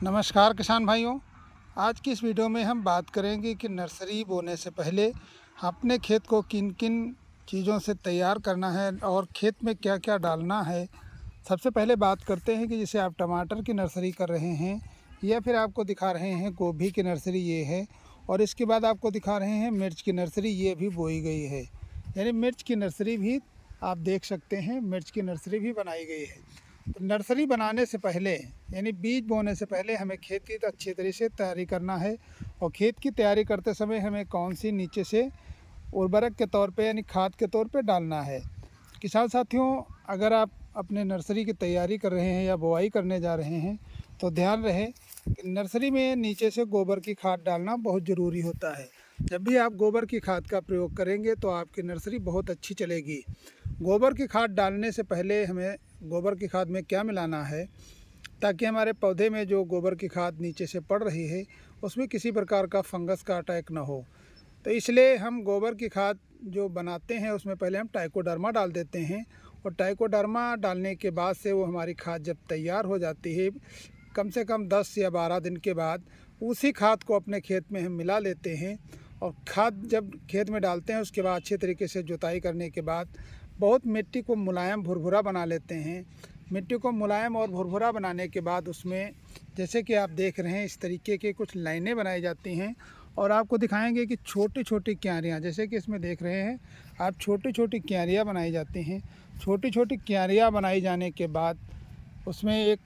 नमस्कार किसान भाइयों। आज की इस वीडियो में हम बात करेंगे कि नर्सरी बोने से पहले अपने खेत को किन किन चीज़ों से तैयार करना है और खेत में क्या क्या डालना है। सबसे पहले बात करते हैं कि जैसे आप टमाटर की नर्सरी कर रहे हैं या फिर आपको दिखा रहे हैं गोभी की नर्सरी ये है, और इसके बाद आपको दिखा रहे हैं मिर्च की नर्सरी, ये भी बोई गई है। यानी मिर्च की नर्सरी भी आप देख सकते हैं, मिर्च की नर्सरी भी बनाई गई है। तो नर्सरी बनाने से पहले यानी बीज बोने से पहले हमें खेत की अच्छी तरीके से तैयारी करना है। और खेत की तैयारी करते समय हमें कौन सी नीचे से उर्वरक के तौर पे यानी खाद के तौर पे डालना है। किसान साथियों, अगर आप अपने नर्सरी की तैयारी कर रहे हैं या बुआई करने जा रहे हैं तो ध्यान रहे कि नर्सरी में नीचे से गोबर की खाद डालना बहुत ज़रूरी होता है। जब भी आप गोबर की खाद का प्रयोग करेंगे तो आपकी नर्सरी बहुत अच्छी चलेगी। गोबर की खाद डालने से पहले हमें गोबर की खाद में क्या मिलाना है ताकि हमारे पौधे में जो गोबर की खाद नीचे से पड़ रही है उसमें किसी प्रकार का फंगस का अटैक ना हो। तो इसलिए हम गोबर की खाद जो बनाते हैं उसमें पहले हम ट्राइकोडर्मा डाल देते हैं। और ट्राइकोडर्मा डालने के बाद से वो हमारी खाद जब तैयार हो जाती है, कम से कम 10 या 12 दिन के बाद उसी खाद को अपने खेत में हम मिला लेते हैं। और खाद जब खेत में डालते हैं उसके बाद अच्छे तरीके से जुताई करने के बाद बहुत मिट्टी को मुलायम भुरभुरा बना लेते हैं। मिट्टी को मुलायम और भुरभुरा बनाने के बाद उसमें जैसे कि आप देख रहे हैं इस तरीके के कुछ लाइनें बनाई जाती हैं। और आपको दिखाएंगे कि छोटी छोटी क्यारियाँ, जैसे कि इसमें देख रहे हैं आप, छोटी छोटी क्यारियाँ बनाई जाती हैं। छोटी छोटी क्यारियाँ बनाई जाने के बाद उसमें एक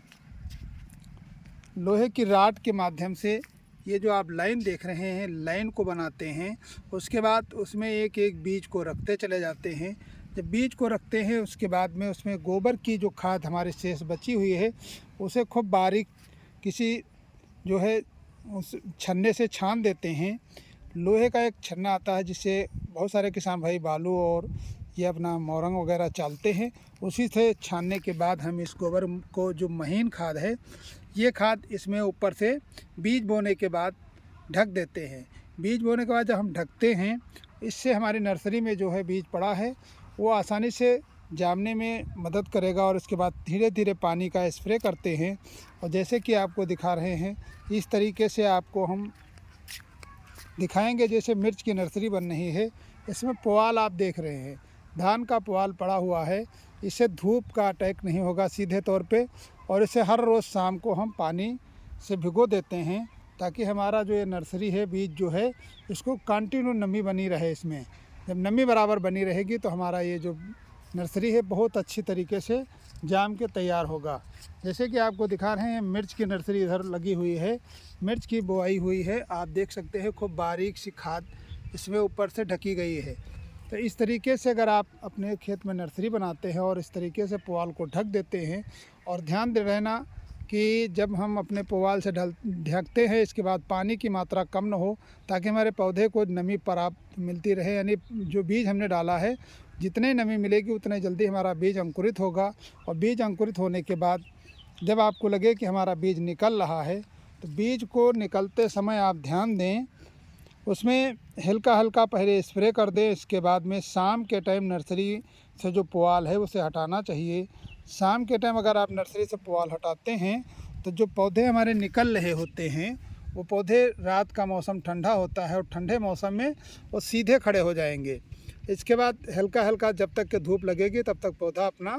लोहे की राड के माध्यम से ये जो आप लाइन देख रहे हैं लाइन को बनाते हैं। उसके बाद उसमें एक एक बीज को रखते चले जाते हैं। जब बीज को रखते हैं उसके बाद में उसमें गोबर की जो खाद हमारे शेष बची हुई है उसे खूब बारीक किसी जो है उस छन्ने से छान देते हैं। लोहे का एक छन्ना आता है जिससे बहुत सारे किसान भाई बालू और ये अपना मोरंग वगैरह चालते हैं। उसी से छानने के बाद हम इस गोबर को, जो महीन खाद है, ये खाद इसमें ऊपर से बीज बोने के बाद ढक देते हैं। बीज बोने के बाद जब हम ढकते हैं, इससे हमारी नर्सरी में जो है बीज पड़ा है वो आसानी से जामने में मदद करेगा। और इसके बाद धीरे धीरे पानी का स्प्रे करते हैं। और जैसे कि आपको दिखा रहे हैं इस तरीके से आपको हम दिखाएंगे। जैसे मिर्च की नर्सरी बन रही है, इसमें पुआल आप देख रहे हैं, धान का पुआल पड़ा हुआ है। इससे धूप का अटैक नहीं होगा सीधे तौर पे। और इसे हर रोज़ शाम को हम पानी से भिगो देते हैं ताकि हमारा जो ये नर्सरी है बीज जो है इसको कंटिन्यू नमी बनी रहे। इसमें जब नमी बराबर बनी रहेगी तो हमारा ये जो नर्सरी है बहुत अच्छी तरीके से जाम के तैयार होगा। जैसे कि आपको दिखा रहे हैं मिर्च की नर्सरी इधर लगी हुई है, मिर्च की बुआई हुई है। आप देख सकते हैं खूब बारीक सी खाद इसमें ऊपर से ढकी गई है। तो इस तरीके से अगर आप अपने खेत में नर्सरी बनाते हैं और इस तरीके से पुआल को ढक देते हैं, और ध्यान दे रहना कि जब हम अपने पुआल से ढकते हैं इसके बाद पानी की मात्रा कम न हो ताकि हमारे पौधे को नमी प्राप्त मिलती रहे। यानी जो बीज हमने डाला है जितने नमी मिलेगी उतने जल्दी हमारा बीज अंकुरित होगा। और बीज अंकुरित होने के बाद जब आपको लगे कि हमारा बीज निकल रहा है तो बीज को निकलते समय आप ध्यान दें, उसमें हल्का हल्का पहले स्प्रे कर दें। इसके बाद में शाम के टाइम नर्सरी से जो पुआल है उसे हटाना चाहिए। शाम के टाइम अगर आप नर्सरी से पुआल हटाते हैं तो जो पौधे हमारे निकल रहे होते हैं वो पौधे, रात का मौसम ठंडा होता है और ठंडे मौसम में वो सीधे खड़े हो जाएंगे। इसके बाद हल्का हल्का जब तक के धूप लगेगी तब तक पौधा अपना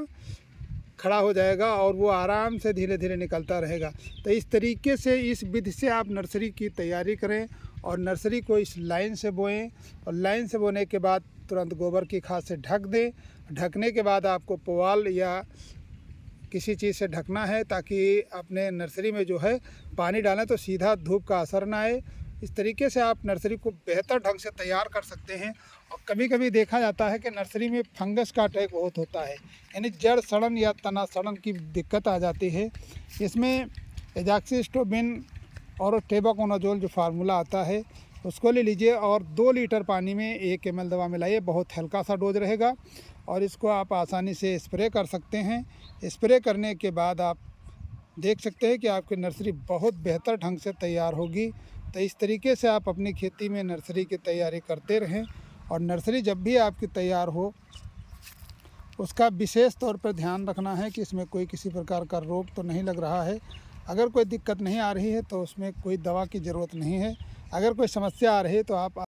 खड़ा हो जाएगा और वो आराम से धीरे धीरे निकलता रहेगा। तो इस तरीके से, इस विधि से आप नर्सरी की तैयारी करें और नर्सरी को इस लाइन से बोएं। और लाइन से बोने के बाद तुरंत गोबर की खाद से ढक दें। ढकने के बाद आपको पुआल या किसी चीज़ से ढकना है ताकि अपने नर्सरी में जो है पानी डालें तो सीधा धूप का असर ना आए। इस तरीके से आप नर्सरी को बेहतर ढंग से तैयार कर सकते हैं। और कभी कभी देखा जाता है कि नर्सरी में फंगस का अटैक बहुत होता है, यानी जड़ सड़न या तना सड़न की दिक्कत आ जाती है। इसमें एजाक्सिस्ट्रोबिन और टेबाकोनाजोल जो फार्मूला आता है उसको ले लीजिए और 2 लीटर पानी में 1 ml दवा मिलाइए। बहुत हल्का सा डोज रहेगा और इसको आप आसानी से स्प्रे कर सकते हैं। स्प्रे करने के बाद आप देख सकते हैं कि आपकी नर्सरी बहुत बेहतर ढंग से तैयार होगी। तो इस तरीके से आप अपनी खेती में नर्सरी की तैयारी करते रहें। और नर्सरी जब भी आपकी तैयार हो उसका विशेष तौर पर ध्यान रखना है कि इसमें कोई किसी प्रकार का रोग तो नहीं लग रहा है। अगर कोई दिक्कत नहीं आ रही है तो उसमें कोई दवा की ज़रूरत नहीं है। अगर कोई समस्या आ रही है तो आप